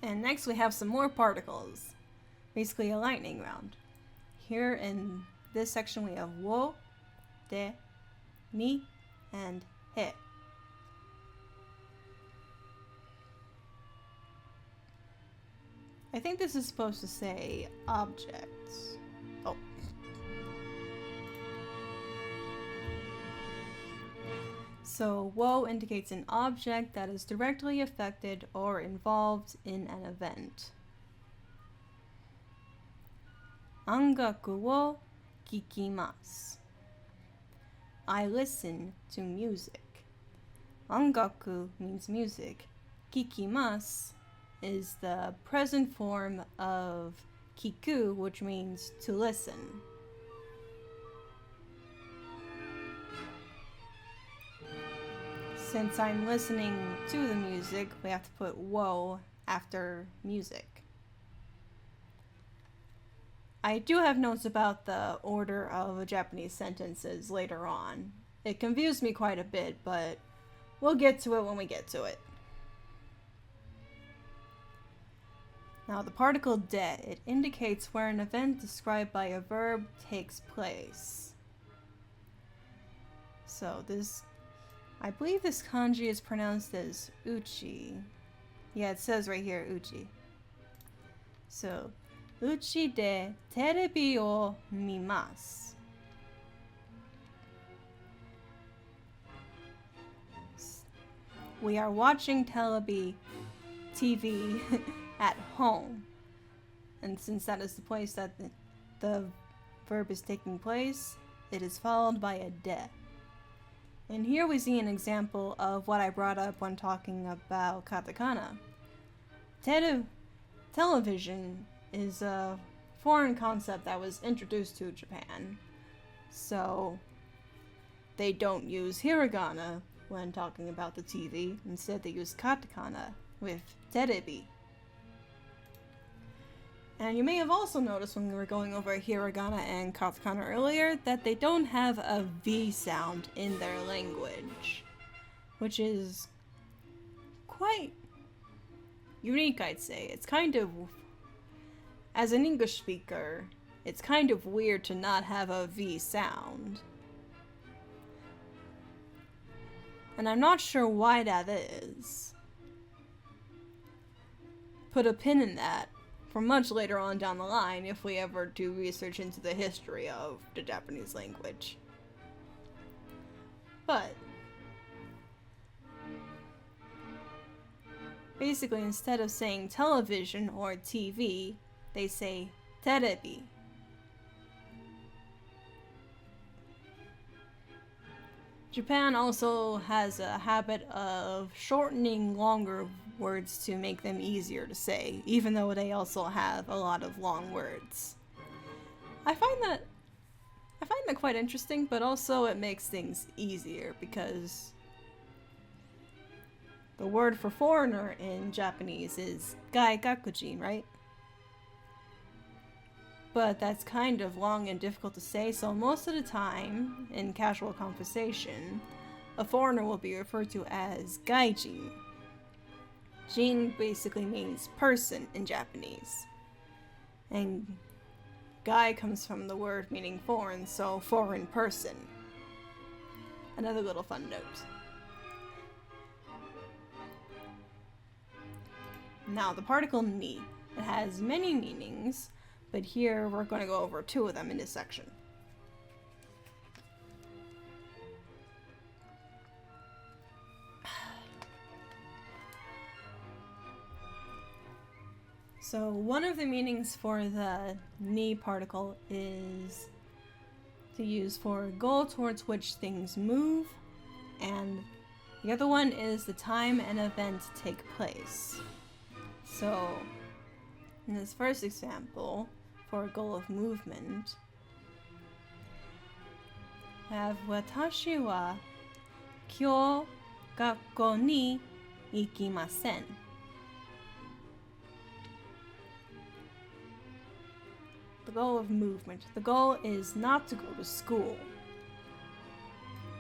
And next we have some more particles. Basically a lightning round. Here in this section we have wo, de, ni, and he. I think this is supposed to say objects. Oh. So, wo indicates an object that is directly affected or involved in an event. Angaku wo kikimasu. I listen to music. Angaku means music. Kikimasu is the present form of kiku, which means to listen. Since I'm listening to the music, we have to put wo after music. I do have notes about the order of Japanese sentences later on. It confused me quite a bit, but we'll get to it when we get to it. Now the particle de, it indicates where an event described by a verb takes place. So this, I believe this kanji is pronounced as uchi. Yeah, it says right here, uchi. So, uchi de terebi o mimasu. We are watching TV at home. And since that is the place that the verb is taking place, it is followed by a de. And here we see an example of what I brought up when talking about katakana. Television is a foreign concept that was introduced to Japan. So they don't use hiragana when talking about the TV. Instead, they use katakana with terebi. And you may have also noticed when we were going over hiragana and katakana earlier that they don't have a V sound in their language, which is quite unique, I'd say. It's kind of, as an English speaker, it's kind of weird to not have a V sound. And I'm not sure why that is. Put a pin in that for much later on down the line if we ever do research into the history of the Japanese language. But basically, instead of saying television or TV, they say terebi. Japan also has a habit of shortening longer words to make them easier to say, even though they also have a lot of long words. I find that quite interesting, but also it makes things easier because the word for foreigner in Japanese is gaikakujin, right? But that's kind of long and difficult to say, so most of the time, in casual conversation, a foreigner will be referred to as gaijin. Jin basically means person in Japanese. And gai comes from the word meaning foreign, so foreign person. Another little fun note. Now, the particle ni. It has many meanings, but here we're going to go over two of them in this section. So one of the meanings for the ni particle is to use for a goal towards which things move, and the other one is the time an event take place. So in this first example, for a goal of movement, I have watashi wa kyou gakko ni ikimasen. The goal of movement. The goal is not to go to school.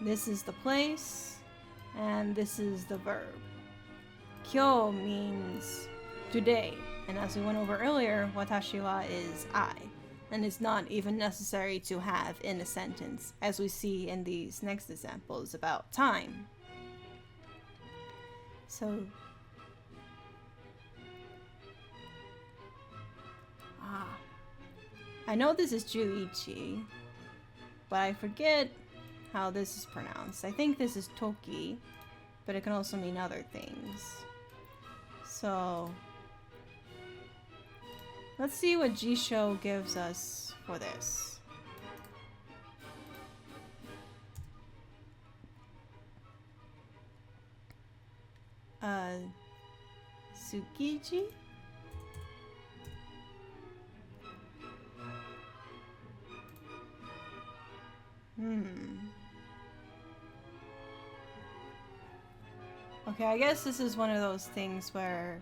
This is the place, and this is the verb. Kyou means today. And as we went over earlier, watashi wa is I, and it's not even necessary to have in a sentence, as we see in these next examples about time. So, I know this is Juichi, but I forget how this is pronounced. I think this is Toki, but it can also mean other things. So, let's see what Jisho gives us for this. Tsukiji? Okay, I guess this is one of those things where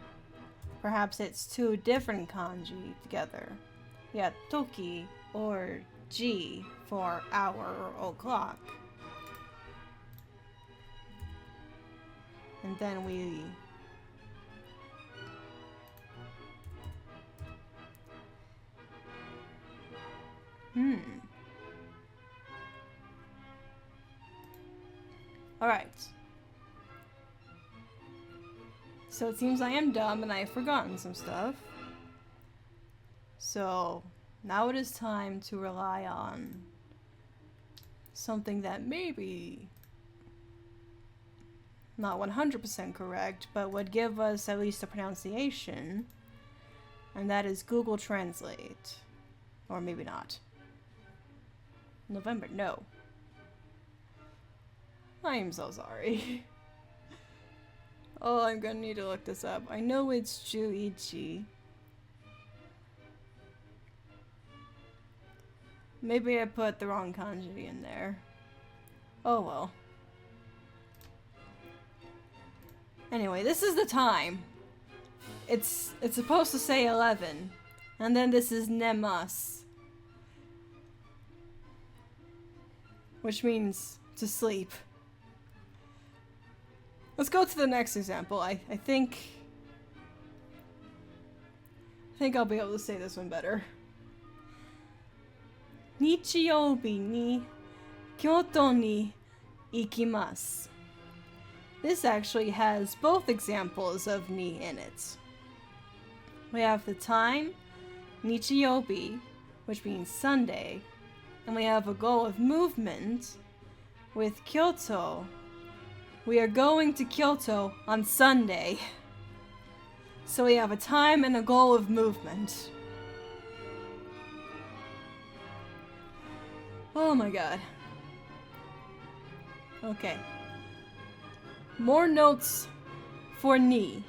perhaps it's two different kanji together. Yeah, toki or ji for hour or o'clock. And then we Alright. So it seems I am dumb and I have forgotten some stuff. So now it is time to rely on something that maybe not 100% correct, but would give us at least a pronunciation, and that is Google Translate. Or maybe not. November, no. I am so sorry. Oh, I'm gonna need to look this up. I know it's Juichi. Maybe I put the wrong kanji in there. Oh well. Anyway, this is the time. It's supposed to say 11. And then this is nemas. Which means to sleep. Let's go to the next example. I think I'll be able to say this one better. Nichiyoubi ni Kyoto ni ikimasu. This actually has both examples of ni in it. We have the time, Nichiyoubi, which means Sunday, and we have a goal of movement with Kyoto. We are going to Kyoto on Sunday. So we have a time and a goal of movement. Oh my god. Okay. More notes for ni.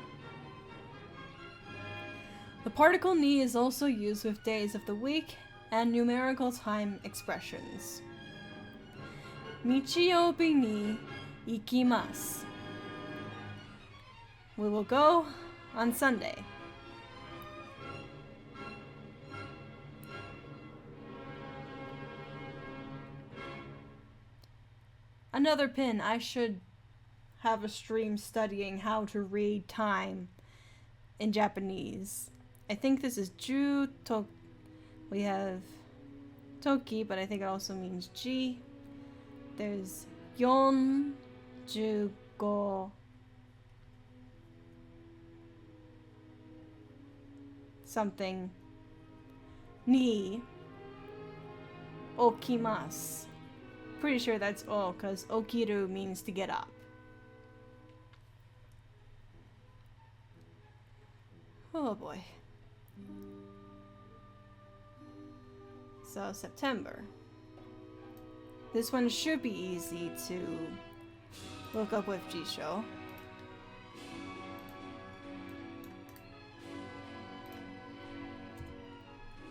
The particle ni is also used with days of the week and numerical time expressions. Nichiyoubi ni ikimasu. We will go on Sunday. Another pin. I should have a stream studying how to read time in Japanese. I think this is Ju to. We have Toki, but I think it also means Ji. There's Yon, Jugo, something, Ni, Okimasu. Pretty sure that's all, because Okiru means to get up. Oh boy. So, September. This one should be easy to look up with Jisho.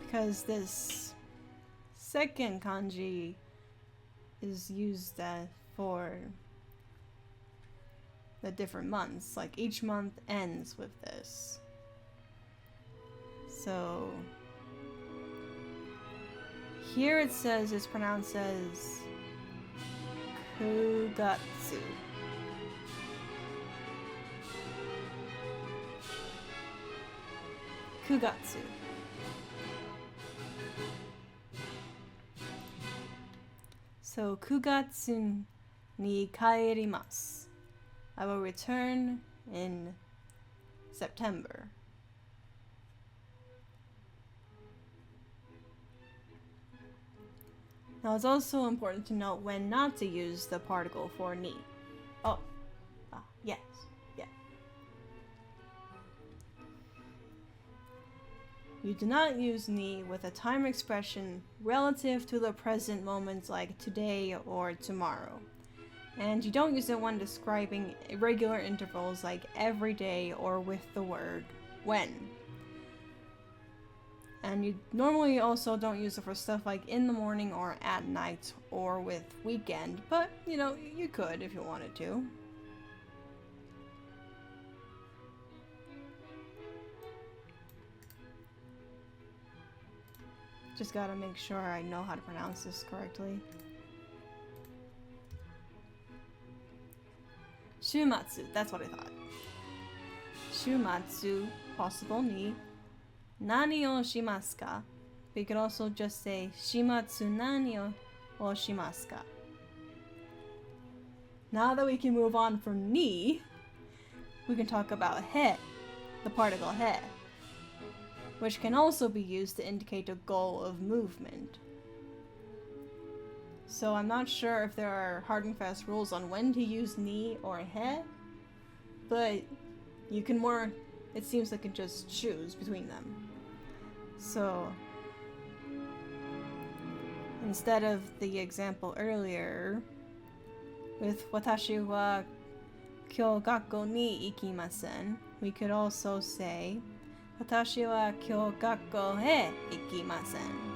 Because this second kanji is used for the different months. Like each month ends with this. So here it says it's pronounced as Kugatsu. Kugatsu. So, Kugatsu ni kaerimasu. I will return in September. Now, it's also important to note when not to use the particle for ni. Oh, yes, yeah. You do not use ni with a time expression relative to the present moments like today or tomorrow. And you don't use it when describing irregular intervals like every day or with the word when. And you normally also don't use it for stuff like in the morning or at night or with weekend, but you know, you could if you wanted to. Just gotta make sure I know how to pronounce this correctly. Shumatsu, that's what I thought. Shumatsu, possible ni. Nani o shimasu ka? We could also just say shimatsu nani o shimasu ka? Now that we can move on from ni, we can talk about he, the particle he, which can also be used to indicate a goal of movement. So I'm not sure if there are hard and fast rules on when to use ni or he, but you can it seems like you can just choose between them. So instead of the example earlier with watashi wa kyou gakko ni ikimasen, we could also say watashi wa kyou gakko he ikimasen.